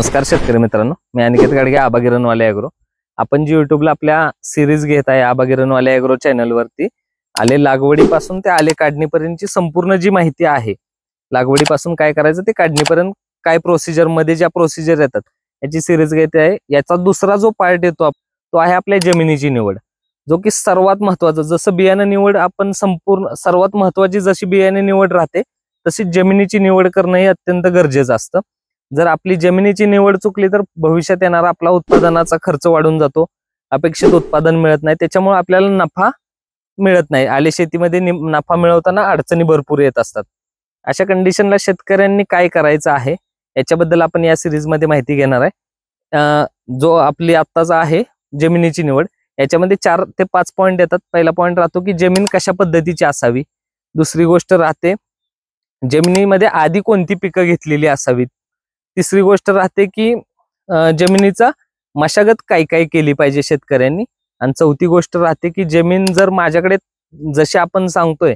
नमस्कार शेतकरी मित्रांनो, मी अनिकेत गाडगे, आबा गिरणवाले ॲग्रो. आपण जी युट्यूबला आपल्या सिरीज घेत आहे आबा गिरणवाले ॲग्रो चॅनलवरती आले लागवडीपासून ते आले काढणीपर्यंतची संपूर्ण जी माहिती आहे, लागवडीपासून काय करायचं ते काढणीपर्यंत काय प्रोसिजर मध्ये ज्या प्रोसिजर येतात याची सिरीज घेत आहे. याचा दुसरा जो पार्ट येतो तो आहे आपल्या जमिनीची निवड, जो की सर्वात महत्वाचा. जसं बियाणं निवड आपण संपूर्ण सर्वात महत्वाची जशी बियाणे निवड राहते तशी जमिनीची निवड करणं हे अत्यंत गरजेचं असतं. जर आपली जमिनीची निवड चुकली तर भविष्यात येणारा आपला उत्पादनाचा खर्च वाढून जातो, अपेक्षित उत्पादन मिळत नाही, त्याच्यामुळे आपल्याला नफा मिळत नाही. आले शेतीमध्ये नफा मिळवताना अडचणी भरपूर येत असतात. अशा कंडिशनला शेतकऱ्यांनी काय करायचं आहे याच्याबद्दल आपण या सिरीजमध्ये माहिती घेणार आहे. जो आपली आत्ताचा आहे जमिनीची निवड, याच्यामध्ये 4 ते 5 पॉईंट येतात. पहिला पॉईंट राहतो की जमीन कशा पद्धतीची असावी. दुसरी गोष्ट राहते जमिनीमध्ये आधी कोणती पिकं घेतलेली असावीत. तिसरी गोष्ट राहते की जमिनीचा मशागत काय काय केली पाहिजे शेतकऱ्यांनी. आणि चौथी गोष्ट राहते की जमीन जर माझ्याकडे जशी आपण सांगतोय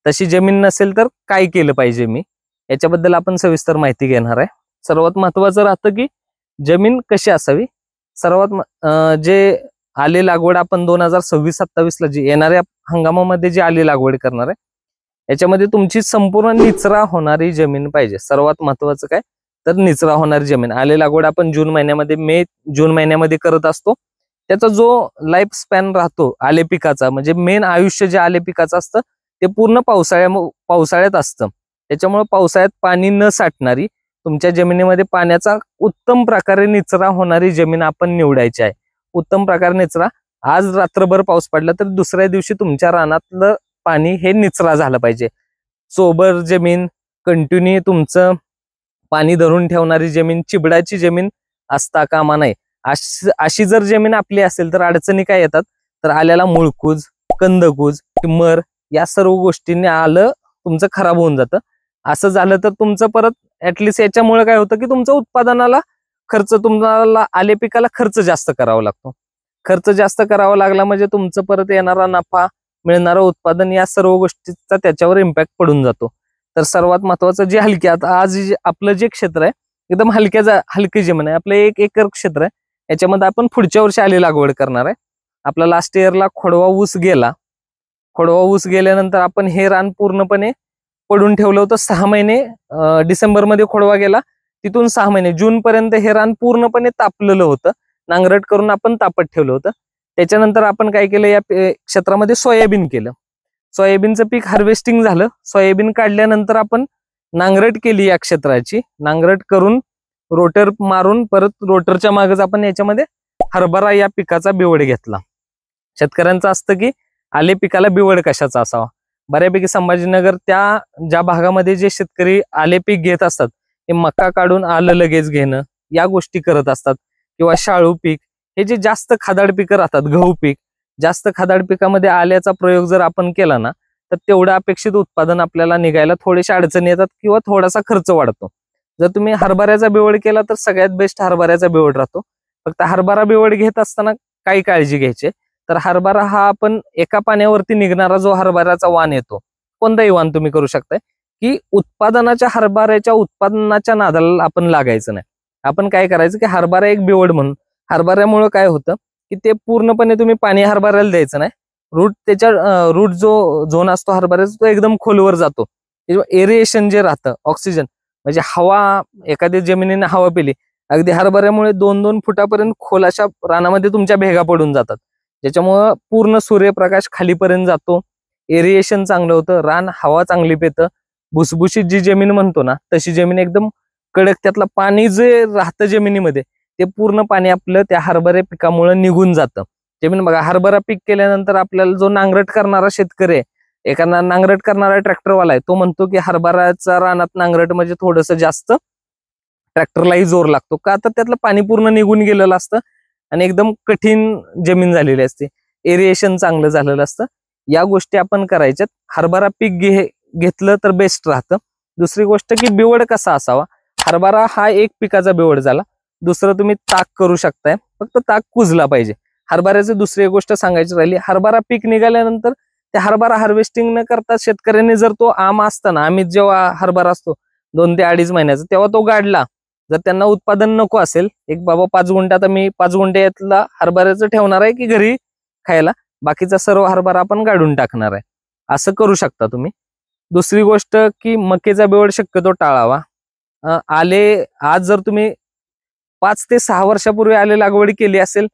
तशी जमीन नसेल तर काय केलं पाहिजे मी. याच्याबद्दल आपण सविस्तर माहिती घेणार आहे. सर्वात महत्वाचं राहतं की जमीन कशी असावी. सर्वात जे आले लागवड आपण 2026-27 ला जी येणाऱ्या हंगामामध्ये जी आले लागवड करणार आहे याच्यामध्ये तुमची संपूर्ण निचरा होणारी जमीन पाहिजे. सर्वात महत्वाचं काय तर निचरा होणारी जमीन. आले लागवड आपण जून महिन्यामध्ये करत असतो. त्याचा जो लाईफ स्पॅन राहतो आले पिकाचा, म्हणजे मेन आयुष्य जे आले पिकाचं असतं ते पूर्ण पावसाळ्यात असतं. त्याच्यामुळे पावसाळ्यात पाणी न साठणारी तुमच्या जमिनीमध्ये पाण्याचा उत्तम प्रकारे निचरा होणारी जमीन आपण निवडायची आहे. उत्तम प्रकारे निचरा, आज रात्रभर पाऊस पडला तर दुसऱ्या दिवशी तुमच्या रानातलं पाणी हे निचरा झालं पाहिजे. सोबर जमीन, कंटिन्यू तुमचं पाणी धरून ठेवणारी जमीन, चिबडाची जमीन असता कामा नये. अशी जर जमीन आपली असेल तर अडचणी काय येतात तर आल्याला मुळकूज, कंदकूज, मर या सर्व गोष्टींनी आलं तुमचं खराब होऊन जातं. असं झालं तर तुमचं परत ऍटलिस्ट याच्यामुळे काय होतं की तुमचं उत्पादनाला खर्च, तुम्हाला आले पिकाला खर्च जास्त करावा लागतो. खर्च जास्त करावा लागला म्हणजे तुमचं परत येणारा नफा, मिळणारं उत्पादन या सर्व गोष्टीचा त्याच्यावर इम्पॅक्ट पडून जातो. तर सर्वात महत्वाचं जे आज आपलं जे क्षेत्र आहे एकदम हलकी जमीन आहे. आपलं 1 एकर क्षेत्र आहे. याच्यामध्ये आपण पुढच्या वर्षी आले लागवड करणार आहे. आपला लास्ट इयरला खोडवा ऊस गेला. खोडवा ऊस गेल्यानंतर आपण हे रान पूर्णपणे पडून ठेवलं होतं. 6 महिने डिसेंबरमध्ये खोडवा गेला, तिथून 6 महिने जून पर्यंत हे रान पूर्णपणे तापलेलं होतं. नांगरट करून आपण तापत ठेवलं होतं. त्याच्यानंतर आपण काय केलं, या क्षेत्रामध्ये सोयाबीन केलं. सोयाबीनचं पीक हार्वेस्टिंग झालं. सोयाबीन काढल्यानंतर आपण नांगरट केली या क्षेत्राची. नांगरट करून रोटर मारून परत रोटरच्या मागच आपण याच्यामध्ये हरभरा या पिकाचा बिवड घेतला. शेतकऱ्यांचं असतं की आले पिकाला बिवड कशाचा असावा. बऱ्यापैकी संभाजीनगर त्या ज्या भागामध्ये जे शेतकरी आले पीक घेत असतात ते मका काढून आलं लगेच घेणं या गोष्टी करत असतात. किंवा शाळू पीक, हे जे जास्त खादाड पिकं राहतात, गहू पीक, जास्त खादाड पिकामध्ये आल्याचा प्रयोग जर आपण केला ना तर तेवढं अपेक्षित उत्पादन आपल्याला निघायला थोडेशा अडचणी येतात किंवा थोडासा खर्च वाढतो. जर तुम्ही हरभऱ्याचा बिवड केला तर सगळ्यात बेस्ट हरभऱ्याचा बिवड राहतो. फक्त हरभरा बिवड घेत असताना काही काळजी घ्यायची. तर हरभरा हा आपण एका पाण्यावरती निघणारा जो हरभऱ्याचा वाण येतो, कोणताही वाण तुम्ही करू शकताय, की हरभऱ्याच्या उत्पादनाच्या नादाला आपण लागायचं नाही. आपण काय करायचं की हरभरा एक बिवड म्हणून, हरभऱ्यामुळे काय होतं की ते पूर्णपणे तुम्ही पाणी हरभऱ्याला द्यायचं नाही. रूट जो झोन असतो हरभऱ्याचा तो एकदम खोलवर जातो. एरिएशन जे राहतं, ऑक्सिजन म्हणजे हवा, एखाद्या जमिनीने हवा पिली अगदी हरभऱ्यामुळे 2-2 फुटापर्यंत खोल अशा रानामध्ये तुमच्या भेगा पडून जातात. ज्याच्यामुळं पूर्ण सूर्यप्रकाश खालीपर्यंत जातो, एरिएशन चांगलं होतं, रान हवा चांगली पेतं. भुसभुशीत जी जमीन म्हणतो ना तशी जमीन एकदम कडक, त्यातलं पाणी जे राहतं जमिनीमध्ये ते पूर्ण पाणी आपलं त्या हरभरा पिकामुळे निघून जातं. जमीन बघा, हरभरा पीक केल्यानंतर आपल्याला जो नांगरट करणारा शेतकरी आहे, एखादा नांगरट करणारा ट्रॅक्टरवाला आहे, तो म्हणतो की हरभराचा रानात नांगरट म्हणजे थोडंसं जास्त ट्रॅक्टरलाही जोर लागतो. का तर त्यातलं पाणी पूर्ण निघून गेलेलं असतं आणि एकदम कठीण जमीन झालेली असते, एरिएशन चांगलं झालेलं असतं. या गोष्टी आपण करायच्यात. हरभरा पीक घेतलं तर बेस्ट राहतं. दुसरी गोष्ट की बिवड कसा असावा. हरभरा हा एक पिकाचा बिवड झाला. दुसरं तुम्ही ताक करू शकताय, फक्त ताक कुजला पाहिजे. हरभऱ्याची दुसरी गोष्ट सांगायची राहिली, हरभरा पीक निघाल्यानंतर ते हरभरा हार्वेस्टिंग न करता शेतकऱ्यांनी जर तो आम असताना, आम्ही जेव्हा हरभरा असतो 2 ते 2.5 महिन्याचा तेव्हा तो गाडला, जर त्यांना उत्पादन नको असेल, एक बाबा 5 गुंठे, आता मी 5 गुंठे यातला हरभऱ्याचं ठेवणार आहे की घरी खायला, बाकीचा सर्व हरभरा आपण काढून टाकणार आहे, असं करू शकता तुम्ही. दुसरी गोष्ट की मकेचा बेवड शक्यतो टाळावा. आले आज जर तुम्ही 5 ते 6 वर्षापूर्वी आले लागवड केली असेल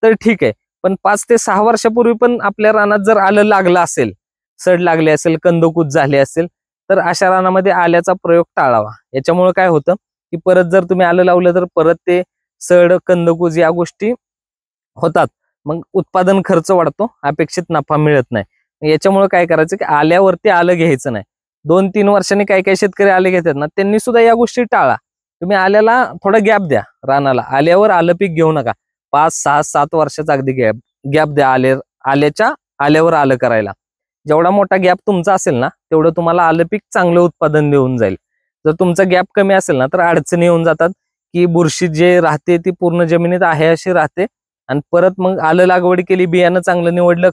तर ठीक आहे, पण 5 ते 6 वर्षापूर्वी पण आपल्या रानात जर आलं लागलं असेल, सड लागले असेल, कंदकूज झाले असेल, तर अशा रानामध्ये आल्याचा प्रयोग टाळावा. याच्यामुळे काय होतं की परत जर तुम्ही आलं लावलं तर परत ते सड, कंदकूज या गोष्टी होतात, मग उत्पादन खर्च वाढतो, अपेक्षित नफा मिळत नाही. याच्यामुळे काय करायचं की आल्यावरती आलं घ्यायचं नाही. 2-3 वर्षांनी काही काही शेतकरी आले घेतात ना, त्यांनी सुद्धा या गोष्टी टाळा. तुम्ही आल्याला थोडा गॅप द्या रानाला, आल्यावर आलं पीक घेऊ नका. 5-6-7 वर्षाचा अगदी गॅप द्या आल्याच्या आल्यावर आलं करायला. जेवढा मोठा गॅप तुमचा असेल ना, तेवढं तुम्हाला आलं पीक चांगलं उत्पादन देऊन जाईल. जर तुमचा गॅप कमी असेल ना, तर अडचणी येऊन जातात की बुरशी जे राहते ती पूर्ण जमिनीत आहे अशी राहते, आणि परत मग आलं लागवड केली, बियाणं चांगलं निवडलं,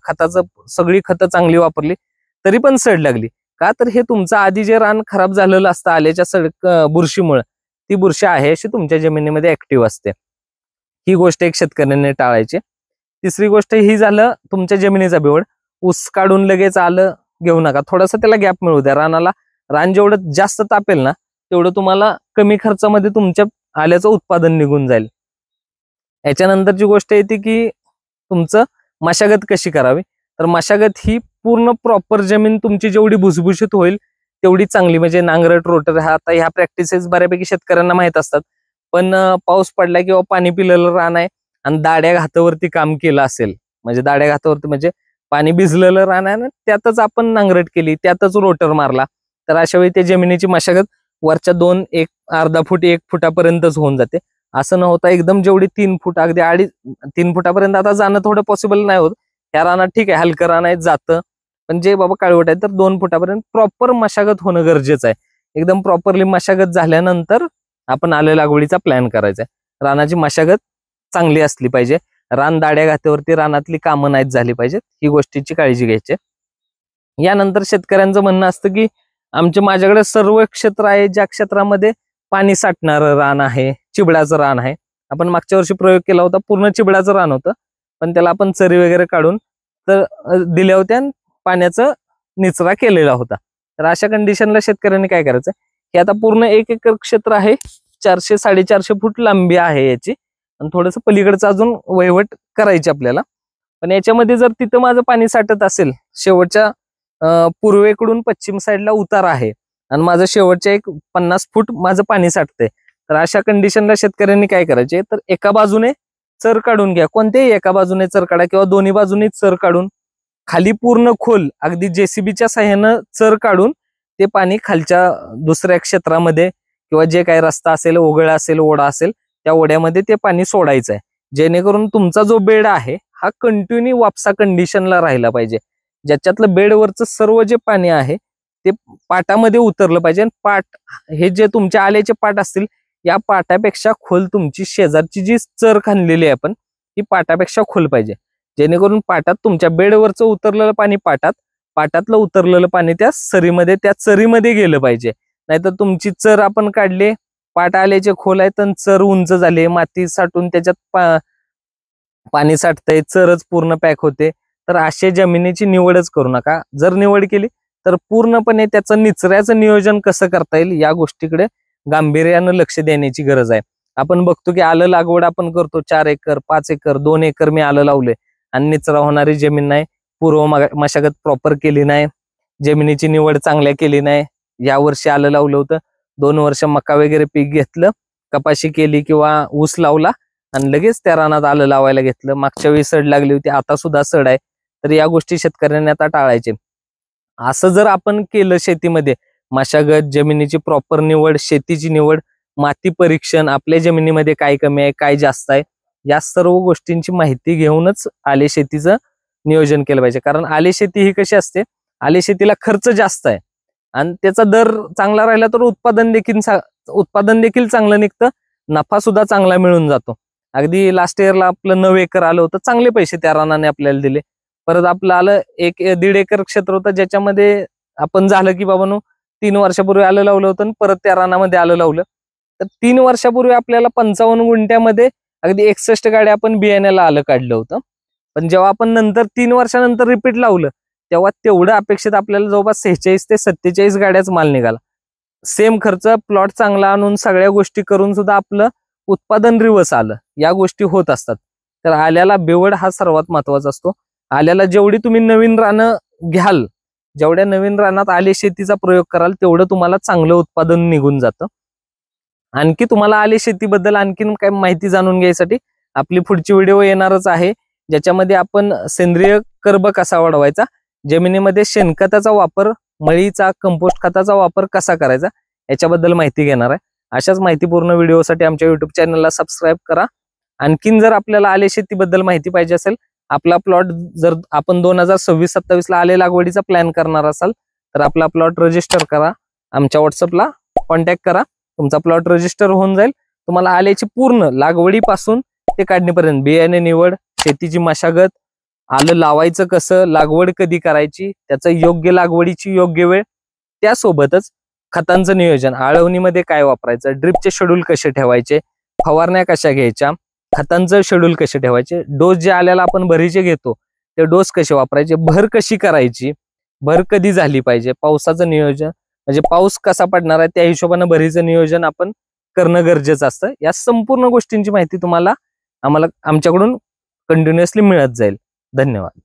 सगळी खतं चांगली वापरली, तरी पण सड लागली. का तर हे तुमचं आधी जे रान खराब झालेलं असतं आल्याच्या बुरशीमुळे, ती बुरशी आहे अशी तुमच्या जमिनीमध्ये ऍक्टिव्ह असते. ही गोष्ट एक शेतकऱ्यांनी टाळायची. तिसरी गोष्ट ही झालं तुमच्या जमिनीचा बेवड. ऊस काढून लगेच आलं घेऊ नका, थोडंसं त्याला गॅप मिळू द्या रानाला. रान जेवढं जास्त तापेल ना, तेवढं तुम्हाला कमी खर्चामध्ये तुमच्या आल्याचं उत्पादन निघून जाईल. याच्यानंतरची गोष्ट येते की तुमचं मशागत कशी करावी. तर मशागत ही पूर्ण प्रॉपर जमीन तुमची जेवढी भुसभुशीत होईल तेवढी चांगली, म्हणजे नांगरट, रोटर, आता ह्या प्रॅक्टिसेस बऱ्यापैकी शेतकऱ्यांना माहित असतात. पण पाऊस पडला किंवा पाणी पिलेलं रान आहे आणि दाड्या घातावरती काम केलं असेल, म्हणजे दाड्या घातावरती म्हणजे पाणी भिजलेलं रान आहे ना, त्यातच आपण नांगरट केली, त्यातच रोटर मारला, तर अशा वेळी त्या जमिनीची मशागत वरच्या 2-1 अर्धा फूट 1 फुटापर्यंतच होऊन जाते. असं न होता एकदम जेवढी 3 फूट, अगदी 2.5-3 फुटापर्यंत आता जाणं थोडं पॉसिबल नाही होत. त्या रानात ठीक आहे, हलकं रान आहे जातं, पण जे बाबा काळवट आहे तर 2 फुटापर्यंत प्रॉपर मशागत होणं गरजेचं आहे. एकदम प्रॉपरली मशागत झाल्यानंतर आपण आलं लागवडीचा प्लॅन करायचा आहे. रानाची मशागत चांगली असली पाहिजे, रान दाड्या घात्यावरती रानातली कामं नाहीत झाली पाहिजेत, ही गोष्टीची काळजी घ्यायची. यानंतर शेतकऱ्यांचं म्हणणं असतं की माझ्याकडे सर्व क्षेत्र आहे, ज्या क्षेत्रामध्ये पाणी साठणारं रान आहे, चिबडाचं रान आहे. आपण मागच्या वर्षी प्रयोग केला होता, पूर्ण चिबडाचं रान होतं, पण त्याला आपण चरी वगैरे काढून तर दिल्या होत्या, पाण्याचा निचरा केलेला होता. तर अशा कंडिशनला शेतकऱ्यांनी काय करायचं, हे आता पूर्ण 1 एकर क्षेत्र आहे, 400-450 फूट लांबी आहे याची, आणि थोडंसं पलीकडचं अजून वहिवट करायची आपल्याला. पण याच्यामध्ये जर तिथं माझं पाणी साठत असेल, शेवटच्या पूर्वेकडून पश्चिम साईडला उतार आहे आणि माझं शेवटच्या 50 फूट माझं पाणी साठतंय, तर अशा कंडिशनला शेतकऱ्यांनी काय करायचे, तर एका बाजूने चर काढून घ्या, कोणत्याही एका बाजूने चर काढा किंवा दोन्ही बाजूने चर काढून खाली पूर्ण खोल अगदी जेसीबीच्या साह्यानं चर काढून ते पाणी खालच्या दुसऱ्या क्षेत्रामध्ये किंवा जे काही रस्ता असेल, ओघळ असेल, ओढा असेल, त्या ओढ्यामध्ये ते पाणी सोडायचं आहे, जेणेकरून तुमचा जो बेड आहे हा कंटिन्यू वापसा कंडिशनला राहिला पाहिजे. ज्याच्यातलं बेडवरचं सर्व जे पाणी आहे ते पाटामध्ये उतरलं पाहिजे. आणि पाट हे जे तुमच्या आल्याचे पाट असतील, या पाटापेक्षा खोल तुमची शेजारची जी चर खांदलेली आहे आपण, ही पाटापेक्षा खोल पाहिजे, जेणेकरून पाटात तुमच्या बेडवरचं उतरलेलं पाणी पाटातलं उतरलेलं पाणी त्या चरीमध्ये गेलं पाहिजे. नाहीतर तुमची चर आपण काढली, पाट आल्याचे खोल आहे तर चर उंच झाले, माती साठून त्याच्यात पाणी साठतंय, चरच पूर्ण पॅक होते, तर अशा जमिनीची निवडच करू नका. जर निवड केली तर पूर्णपणे त्याचं निचऱ्याचं नियोजन कसं करता येईल या गोष्टीकडे गांभीर्यानं लक्ष देण्याची गरज आहे. आपण बघतो की आलं लागवड आपण करतो, 4 एकर 5 एकर 2 एकर मी आलं लावले आणि निचरा होणारी जमीन नाही, पूर्व मशागत प्रॉपर केली नाही, जमिनीची निवड चांगल्या केली नाही. या वर्षी आलं लावलं होतं, 2 वर्ष मका वगैरे पीक घेतलं, कपाशी केली किंवा ऊस लावला आणि लगेच त्या रानात आलं लावायला घेतलं, मागच्या वेळी सड लागली होती, आता सुद्धा सड आहे, तर या गोष्टी शेतकऱ्यांनी आता टाळायचे. असं जर आपण केलं शेतीमध्ये, मशागत, जमिनीची प्रॉपर निवड, शेतीची निवड, माती परीक्षण, आपल्या जमिनीमध्ये काय कमी आहे काय जास्त आहे, या सर्व गोष्टींची माहिती घेऊनच आले शेतीचं नियोजन केलं पाहिजे. कारण आले शेती ही कशी असते, आले शेतीला खर्च जास्त आहे आणि त्याचा दर चांगला राहिला तर उत्पादन देखील चांगलं निघतं, नफा सुद्धा चांगला मिळून जातो. अगदी लास्ट इयरला आपलं 9 एकर आलं होतं, चांगले पैसे त्या रानाने आपल्याला दिले. परत आपलं आलं 1-1.5 एकर क्षेत्र होतं, ज्याच्यामध्ये आपण झालं की बाबांनो 3 वर्षापूर्वी आलं लावलं होतं आणि परत त्या रानामध्ये आलं लावलं, तर 3 वर्षापूर्वी आपल्याला 55 गुंठ्यामध्ये अगदी 61 गाड्या आपण बियाण्याला आलं काढलं होतं. पण जेव्हा आपण नंतर 3 वर्षानंतर रिपीट लावलं तेव्हा तेवढं अपेक्षित आपल्याला जवळपास 46 ते 47 गाड्याच माल निघाला. सेम खर्च, प्लॉट चांगला आणून सगळ्या गोष्टी करून सुद्धा आपलं उत्पादन रिवर्स आलं. या गोष्टी होत असतात. तर आल्याला बेवड हा सर्वात महत्वाचा असतो. आल्याला जेवढी तुम्ही नवीन रानं घ्याल, जेवढ्या नवीन रानात आले शेतीचा प्रयोग कराल तेवढं तुम्हाला चांगलं उत्पादन निघून जातं. आणखी तुम्हाला आले शेतीबद्दल आणखीन काही माहिती जाणून घ्यायसाठी आपली पुढची व्हिडिओ येणारच आहे, ज्याच्यामध्ये आपण सेंद्रिय कर्ब कसा वाढवायचा, जमिनीमध्ये शेणखताचा वापर, मळीचा, कंपोस्ट खताचा वापर कसा करायचा याच्याबद्दल माहिती घेणार आहे. अशाच माहितीपूर्ण व्हिडिओसाठी आमच्या युट्यूब चॅनलला सबस्क्राईब करा. आणखीन जर आपल्याला आले शेतीबद्दल माहिती पाहिजे असेल, आपला प्लॉट जर आपण 2026-27 ला आले लागवडीचा प्लॅन करणार असाल तर आपला प्लॉट रजिस्टर करा. आमच्या व्हॉट्सअपला कॉन्टॅक्ट करा. तुमचा प्लॉट रजिस्टर होऊन जाईल. तुम्हाला आल्याची पूर्ण लागवडीपासून ते काढणीपर्यंत बियाणे निवड, शेतीची मशागत, आलं लावायचं कसं, लागवड कधी करायची, त्याचं योग्य लागवडीची योग्य वेळ, त्यासोबतच खतांचं नियोजन, आळवणीमध्ये काय वापरायचं, ड्रिपचे शेड्यूल कसे ठेवायचे, फवारण्या कशा घ्यायच्या, खतांचं शेड्यूल कसे ठेवायचे, डोस जे आल्याला आपण भरीचे घेतो ते डोस कसे वापरायचे, भर कशी करायची, भर कधी झाली पाहिजे, पावसाचं नियोजन म्हणजे पाऊस कसा पडणार आहे त्या हिशोबाने भरीचं नियोजन आपण करणं गरजेचं असतं. या संपूर्ण गोष्टींची माहिती तुम्हाला आमच्याकडून कंटिन्युअसली मिळत जाईल. धन्यवाद.